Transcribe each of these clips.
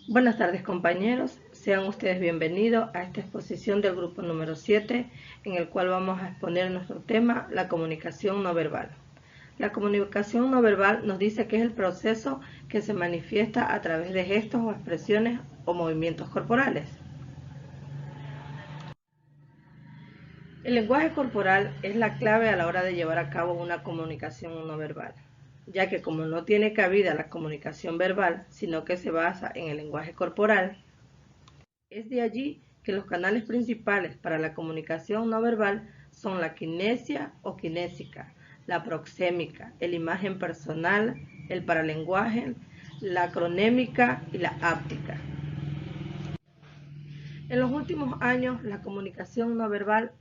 Buenas tardes compañeros, sean ustedes bienvenidos a esta exposición del grupo número 7, en el cual vamos a exponer nuestro tema, la comunicación no verbal. La comunicación no verbal nos dice que es el proceso que se manifiesta a través de gestos o expresiones o movimientos corporales. El lenguaje corporal es la clave a la hora de llevar a cabo una comunicación no verbal, ya que como no tiene cabida la comunicación verbal, sino que se basa en el lenguaje corporal, es de allí que los canales principales para la comunicación no verbal son la kinesia o kinésica, la proxémica, el imagen personal, el paralenguaje, la cronémica y la áptica. En los últimos años, la comunicación no verbal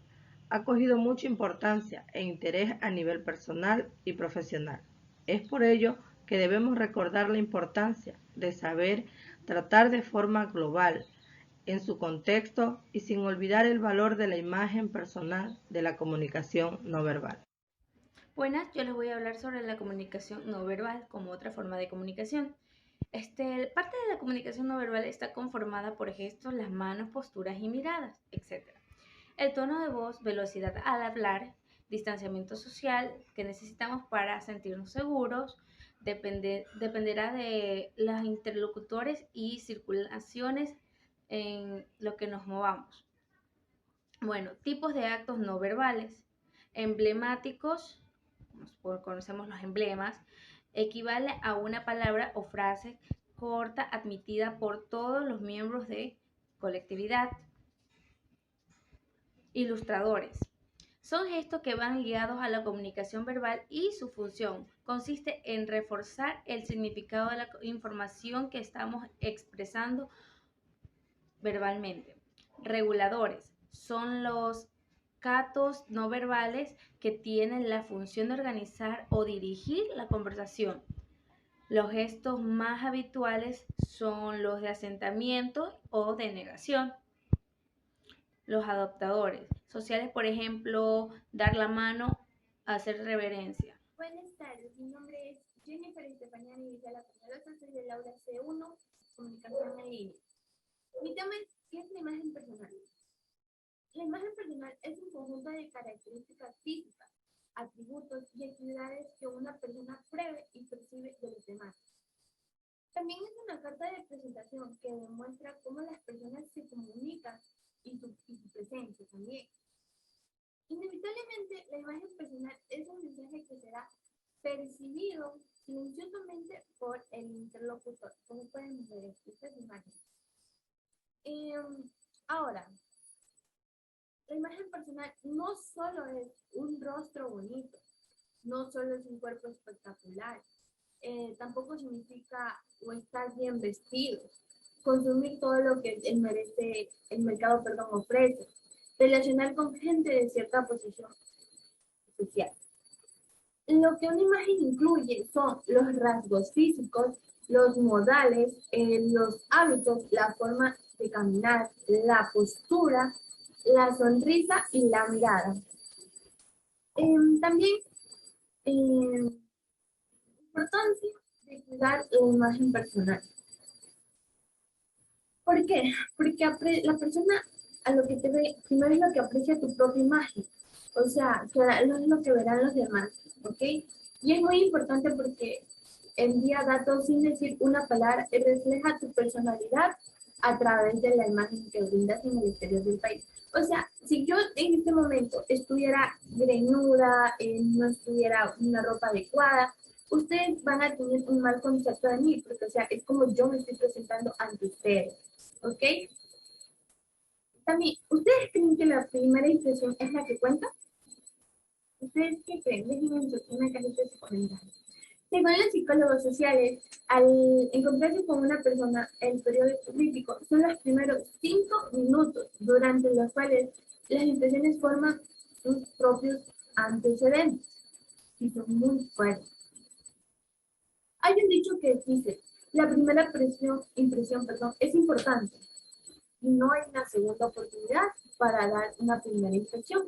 ha cogido mucha importancia e interés a nivel personal y profesional. Es por ello que debemos recordar la importancia de saber tratar de forma global, en su contexto y sin olvidar el valor de la imagen personal de la comunicación no verbal. Buenas, yo les voy a hablar sobre la comunicación no verbal como otra forma de comunicación. Parte de la comunicación no verbal está conformada por gestos, las manos, posturas y miradas, etc. El tono de voz, velocidad al hablar, distanciamiento social que necesitamos para sentirnos seguros, dependerá de los interlocutores y circulaciones en lo que nos movamos. Bueno, tipos de actos no verbales. Emblemáticos, conocemos los emblemas, equivale a una palabra o frase corta admitida por todos los miembros de colectividad. Ilustradores. Son gestos que van guiados a la comunicación verbal y su función consiste en reforzar el significado de la información que estamos expresando verbalmente. Reguladores son los catos no verbales que tienen la función de organizar o dirigir la conversación. Los gestos más habituales son los de asentamiento o de negación. Los adoptadores sociales, por ejemplo, dar la mano, hacer reverencia. Buenas tardes, mi nombre es Jennifer Estefanía Villela Peñalosa, soy del aula C1, Comunicación en línea. Mi tema es, ¿qué es la imagen personal? La imagen personal es un conjunto de características físicas, atributos y actividades que una persona prevé y percibe de los demás. También es una carta de presentación que demuestra cómo las personas se comunican y su presencia también. Inevitablemente, la imagen personal es un mensaje que será percibido silenciosamente por el interlocutor, como pueden ver en estas imágenes. Ahora, la imagen personal no solo es un rostro bonito, no solo es un cuerpo espectacular, tampoco significa o estar bien vestido, consumir todo lo que el mercado ofrece, relacionar con gente de cierta posición social. Lo que una imagen incluye son los rasgos físicos, los modales, los hábitos, la forma de caminar, la postura, la sonrisa y la mirada. También importancia de cuidar la imagen personal. ¿Por qué? Porque la persona a lo que te ve, primero es lo que aprecia tu propia imagen, o sea, que no es lo que verán los demás, ¿ok? Y es muy importante porque envía datos sin decir una palabra y refleja tu personalidad a través de la imagen que brindas en el exterior del país. O sea, si yo en este momento estuviera greñuda, no estuviera una ropa adecuada, ustedes van a tener un mal concepto de mí, porque o sea, es como yo me estoy presentando ante ustedes, ¿ok? También, ¿ustedes creen que la primera impresión es la que cuenta? ¿Ustedes qué creen? Déjenme en una cajita de comentarios. Según los psicólogos sociales, al encontrarse con una persona, el periodo crítico son los primeros 5 minutos durante los cuales las impresiones forman sus propios antecedentes y son muy fuertes. Hay un dicho que dice, la primera impresión, es importante y no hay una segunda oportunidad para dar una primera impresión.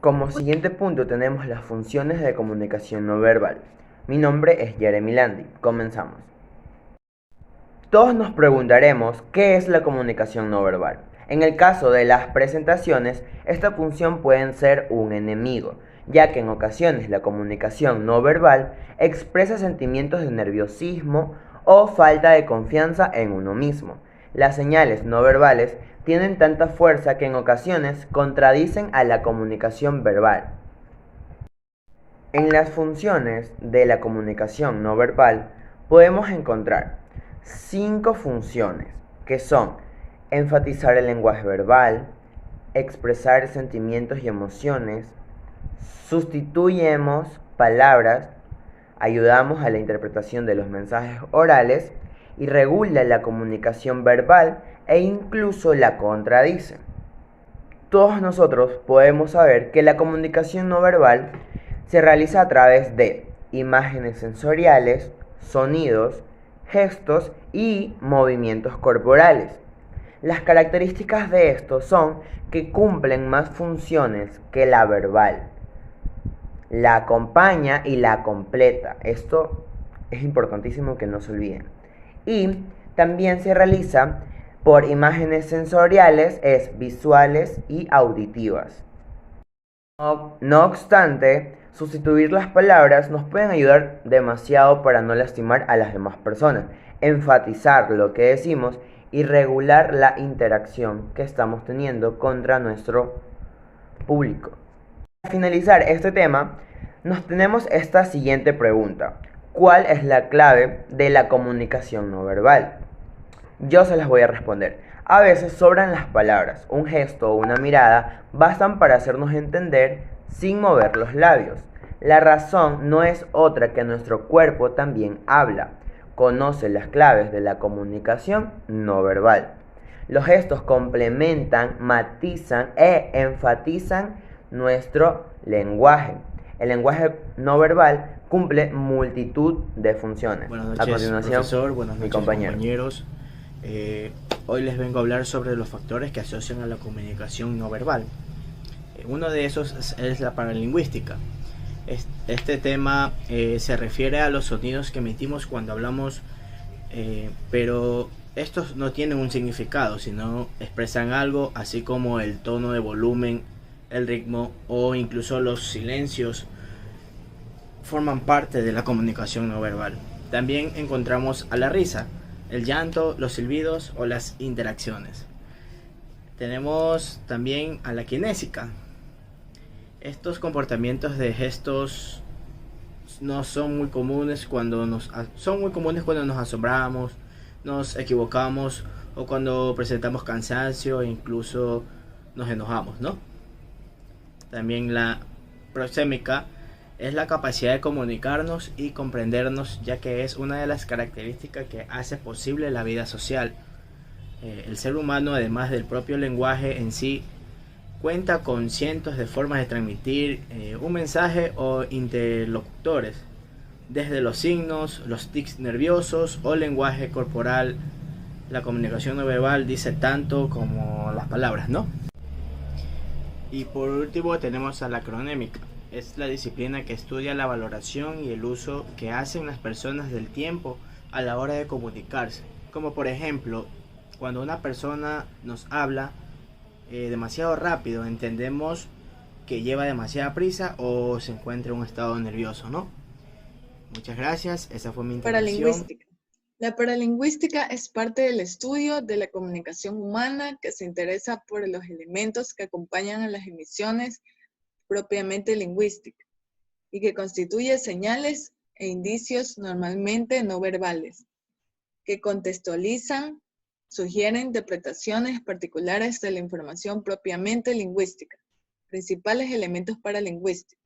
Como siguiente punto tenemos las funciones de comunicación no verbal. Mi nombre es Jeremy Landi. Comenzamos. Todos nos preguntaremos qué es la comunicación no verbal. En el caso de las presentaciones, esta función puede ser un enemigo, ya que en ocasiones la comunicación no verbal expresa sentimientos de nerviosismo o falta de confianza en uno mismo. Las señales no verbales tienen tanta fuerza que en ocasiones contradicen a la comunicación verbal. En las funciones de la comunicación no verbal podemos encontrar 5 funciones que son enfatizar el lenguaje verbal, expresar sentimientos y emociones, sustituyemos palabras, ayudamos a la interpretación de los mensajes orales y regula la comunicación verbal e incluso la contradice. Todos nosotros podemos saber que la comunicación no verbal se realiza a través de imágenes sensoriales, sonidos, gestos y movimientos corporales. Las características de estos son que cumplen más funciones que la verbal. La acompaña y la completa. Esto es importantísimo que no se olviden. Y también se realiza por imágenes sensoriales, es visuales y auditivas. No obstante, sustituir las palabras nos pueden ayudar demasiado para no lastimar a las demás personas, enfatizar lo que decimos y regular la interacción que estamos teniendo contra nuestro público. Para finalizar este tema, nos tenemos esta siguiente pregunta. ¿Cuál es la clave de la comunicación no verbal? Yo se las voy a responder. A veces sobran las palabras, un gesto o una mirada bastan para hacernos entender sin mover los labios. La razón no es otra que nuestro cuerpo también habla, conoce las claves de la comunicación no verbal. Los gestos complementan, matizan e enfatizan nuestro lenguaje. El lenguaje no verbal cumple multitud de funciones. Buenas noches, A continuación, profesor. Buenas noches, compañeros. Hoy les vengo a hablar sobre los factores que asocian a la comunicación no verbal. Uno de esos es la paralingüística. Este tema se refiere a los sonidos que emitimos cuando hablamos, pero estos no tienen un significado, sino expresan algo, así como el tono de volumen, el ritmo o incluso los silencios forman parte de la comunicación no verbal. También encontramos a la risa, el llanto, los silbidos o las interacciones. Tenemos también a la kinésica. Estos comportamientos de gestos no son muy comunes cuando nos asombramos, nos equivocamos o cuando presentamos cansancio e incluso nos enojamos, ¿no? También la proxémica es la capacidad de comunicarnos y comprendernos, ya que es una de las características que hace posible la vida social. El ser humano, además del propio lenguaje en sí, cuenta con cientos de formas de transmitir un mensaje o interlocutores, desde los signos, los tics nerviosos o lenguaje corporal. La comunicación no verbal dice tanto como las palabras, ¿no? Y por último tenemos a la cronémica. Es la disciplina que estudia la valoración y el uso que hacen las personas del tiempo a la hora de comunicarse. Como por ejemplo, cuando una persona nos habla demasiado rápido, entendemos que lleva demasiada prisa o se encuentra en un estado nervioso, ¿no? Muchas gracias, esa fue mi intervención. Paralingüística. La paralingüística es parte del estudio de la comunicación humana que se interesa por los elementos que acompañan a las emisiones propiamente lingüísticas y que constituye señales e indicios normalmente no verbales, que contextualizan, sugieren interpretaciones particulares de la información propiamente lingüística, principales elementos paralingüísticos.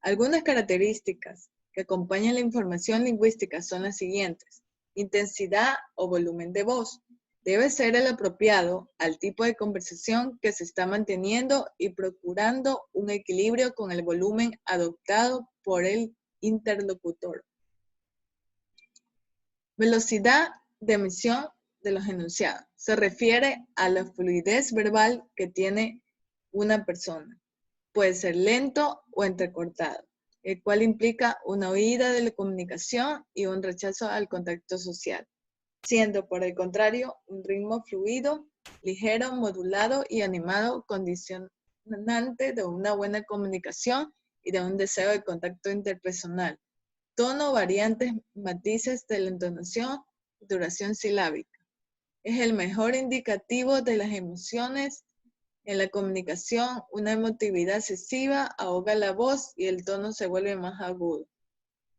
Algunas características que acompañan la información lingüística son las siguientes. Intensidad o volumen de voz. Debe ser el apropiado al tipo de conversación que se está manteniendo y procurando un equilibrio con el volumen adoptado por el interlocutor. Velocidad de emisión de los enunciados. Se refiere a la fluidez verbal que tiene una persona. Puede ser lento o entrecortado, el cual implica una huida de la comunicación y un rechazo al contacto social. siendo por el contrario un ritmo fluido, ligero, modulado y animado, condicionante de una buena comunicación y de un deseo de contacto interpersonal. Tono, variantes, matices de la entonación, duración silábica. Es el mejor indicativo de las emociones. En la comunicación, una emotividad excesiva ahoga la voz y el tono se vuelve más agudo.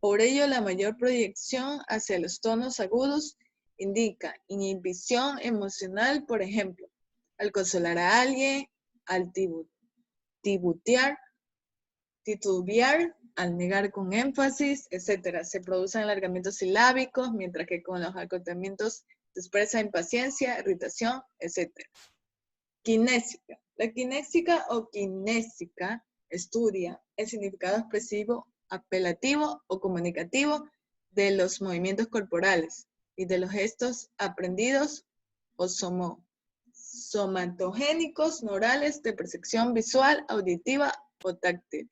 Por ello, la mayor proyección hacia los tonos agudos indica inhibición emocional, por ejemplo, al consolar a alguien, al titubear, al negar con énfasis, etc. Se producen alargamientos silábicos, mientras que con los acortamientos se expresa impaciencia, irritación, etc. Kinésica. La kinésica o kinésica estudia el significado expresivo, apelativo o comunicativo de los movimientos corporales y de los gestos aprendidos o somatogénicos, neurales, de percepción visual, auditiva o táctil,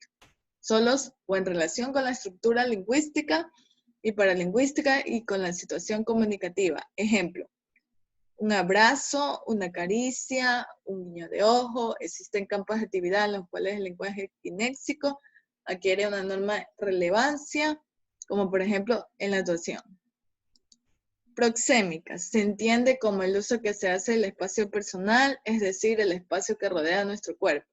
solos o en relación con la estructura lingüística y paralingüística y con la situación comunicativa. Ejemplo, un abrazo, una caricia, un guiño de ojo. Existen campos de actividad en los cuales el lenguaje kinésico adquiere una enorme relevancia, como por ejemplo en la actuación. Proxémica. Se entiende como el uso que se hace del espacio personal, es decir, el espacio que rodea nuestro cuerpo.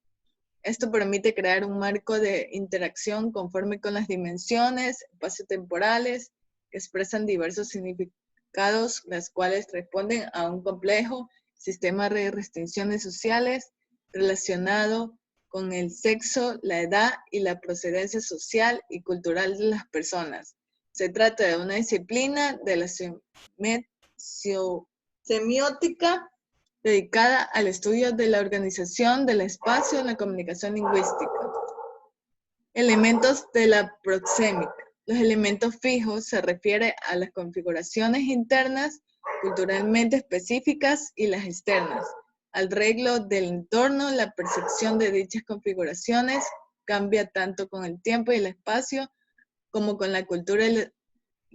Esto permite crear un marco de interacción conforme con las dimensiones espaciotemporales que expresan diversos significados, las cuales responden a un complejo sistema de restricciones sociales relacionado con el sexo, la edad y la procedencia social y cultural de las personas. Se trata de una disciplina de la semiótica dedicada al estudio de la organización del espacio en la comunicación lingüística. Elementos de la proxémica. Los elementos fijos se refieren a las configuraciones internas culturalmente específicas y las externas. Al arreglo del entorno, la percepción de dichas configuraciones cambia tanto con el tiempo y el espacio como con la cultura y la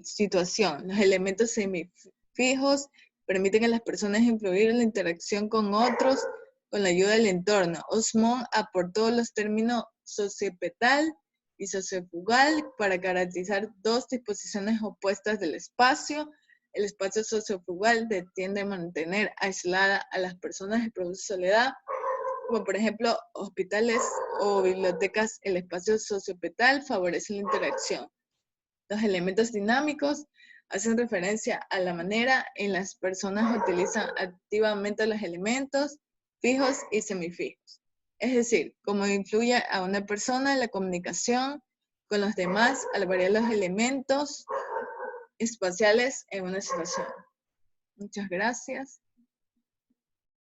situación. Los elementos semifijos permiten a las personas influir en la interacción con otros con la ayuda del entorno. Osmond aportó los términos sociopetal y sociofugal para caracterizar dos disposiciones opuestas del espacio. El espacio sociofugal tiende a mantener aislada a las personas y produce soledad, como por ejemplo hospitales o bibliotecas. El espacio sociopetal favorece la interacción. Los elementos dinámicos hacen referencia a la manera en las personas utilizan activamente los elementos fijos y semifijos. Es decir, cómo influye a una persona en la comunicación con los demás al variar los elementos espaciales en una situación. Muchas gracias.